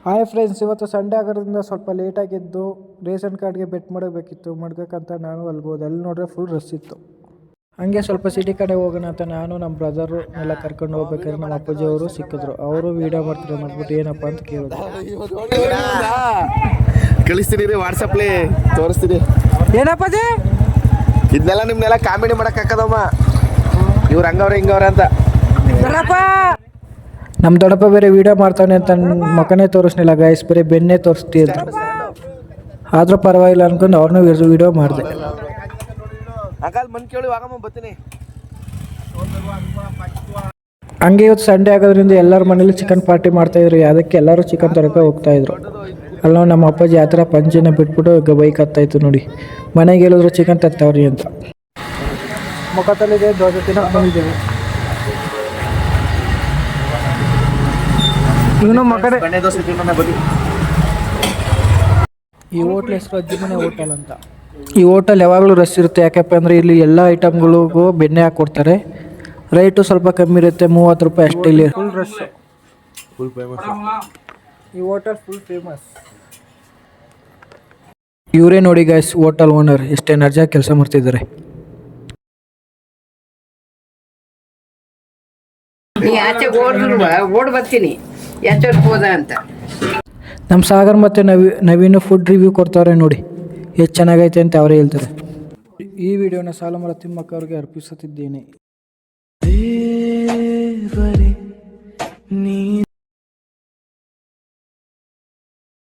Hi friends, ಇವತ್ತು Sunday ಆಗೋದ್ರಿಂದ ಸ್ವಲ್ಪ ಲೇಟಾಗಿದ್ದು ರೇಷನ್ ಕಾರ್ಡ್ಗೆ ಬೆಟ್ ಮಾಡಬೇಕಿತ್ತು. ಮಾಡ್ಬೇಕಂತ ನಾನು ಅಲ್ಲಿಗೆ ಹೋದೆ. ಅಲ್ಲಿ ನೋಡಿದ್ರೆ ಫುಲ್ ರಶ್ ಇತ್ತು. ಹಂಗೆ ಸ್ವಲ್ಪ ಸಿಟಿ ಕಡೆ ಹೋಗೋಣ ಅಂತ ನಾನು ನಮ್ಮ ಬ್ರದರು ಎಲ್ಲ ಕರ್ಕೊಂಡು ಹೋಗ್ಬೇಕಾದ್ರೆ ನಮ್ಮ ಅಪ್ಪಾಜಿ ಅವರು ಸಿಕ್ಕಿದ್ರು. ಅವರು ವೀಡಿಯೋ ಮಾಡ್ತಾರೆ ನೋಡ್ಬಿಟ್ಟು ಏನಪ್ಪ ಅಂತ ಕೇಳಿದ್ರು. ಕಳಿಸ್ತೀನಿ ರೀ, ವಾಟ್ಸಪ್ಲಿ ತೋರಿಸ್ತೀನಿ. ಏನಪ್ಪಾಜಿ ಇದನ್ನೆಲ್ಲ ನಿಮ್ನೆಲ್ಲ ಕಾಮಿಡಿ ಮಾಡಕ್ ಹಾಕದಮ್ಮ. ಇವ್ರು ಹಂಗವ್ರೆ ಹಿಂಗವ್ರೆ ಅಂತ. ನಮ್ಮ ದೊಡ್ಡಪ್ಪ ಬೇರೆ ವೀಡಿಯೋ ಮಾಡ್ತಾನೆ ಅಂತ ಮಕ್ಕನೇ ತೋರಿಸ್ನಿಲ್ಲ ಗೈಸ್, ಬೇರೆ ಬೆನ್ನೇ ತೋರಿಸ್ತಿದ್ರು. ಆದರೂ ಪರವಾಗಿಲ್ಲ ಅನ್ಕೊಂಡು ಅವ್ರನ್ನೂ ವೀಡಿಯೋ ಮಾಡಿದೆ. ಹಂಗೆ ಇವತ್ತು ಸಂಡೇ ಆಗೋದ್ರಿಂದ ಎಲ್ಲರ ಮನೇಲಿ ಚಿಕನ್ ಪಾರ್ಟಿ ಮಾಡ್ತಾಯಿದ್ರು. ಅದಕ್ಕೆ ಎಲ್ಲರೂ ಚಿಕನ್ ತರಕ ಹೋಗ್ತಾಯಿದ್ರು. ಅಲ್ಲ ನಮ್ಮ ಅಪ್ಪಾಜಿ ಆ ಥರ ಪಂಚೆನ ಬಿಟ್ಬಿಟ್ಟು ಬೈಕ್ ಹತ್ತಾಯಿತು ನೋಡಿ. ಮನೆಗೆ ಹೇಳಿದ್ರು ಚಿಕನ್ ತತ್ತವ್ರಿ ಅಂತ. ಮುಖತಲ್ಲಿದೆ ದೋಸೆ ತಿನ್ನೋಕೆ ಬಂದಿದ್ದೇವೆ. ಇವನು ಮಕ್ಕಳೇ ಈ ಹೋಟ್ಲ್ ಹೆಸರು ಅಜ್ಜಿಮನೆ ಹೋಟೆಲ್ ಅಂತ. ಈ ಹೋಟೆಲ್ ಯಾವಾಗಲೂ ರಶ್ ಇರುತ್ತೆ. ಯಾಕಪ್ಪ ಅಂದರೆ ಇಲ್ಲಿ ಎಲ್ಲ ಐಟಮ್ಗಳಿಗೂ ಬೆಣ್ಣೆ ಹಾಕ್ಕೊಡ್ತಾರೆ. ರೇಟು ಸ್ವಲ್ಪ ಕಮ್ಮಿ ಇರುತ್ತೆ, 30 ರೂಪಾಯಿ ಅಷ್ಟೇ. ಇಲ್ಲಿ ಫುಲ್ ರಶ್, ಫುಲ್ ಫೇಮಸ್ ಈ ಹೋಟೆಲ್ ಫುಲ್ ಫೇಮಸ್. ಇವರೇ ನೋಡಿ ಗೈಸ್ ಹೋಟೆಲ್ ಓನರ್, ಎಷ್ಟು ಎನರ್ಜಿಯಾಗಿ ಕೆಲಸ ಮಾಡ್ತಿದ್ದಾರೆ. ಓಡ್ ಬರ್ತೀನಿ ಹೋದ ಅಂತ. ನಮ್ಮ ಸಾಗರ್ ಮತ್ತು ನವೀನು ಫುಡ್ ರಿವ್ಯೂ ಕೊಡ್ತಾರೆ ನೋಡಿ, ಎಷ್ಟು ಚೆನ್ನಾಗೈತೆ ಅಂತ ಅವರೇ ಹೇಳ್ತಾರೆ. ಈ ವಿಡಿಯೋನ ಸಾಲುಮರ ತಿಮ್ಮಕ್ಕ ಅವ್ರಿಗೆ ಅರ್ಪಿಸುತ್ತಿದ್ದೇನೆ.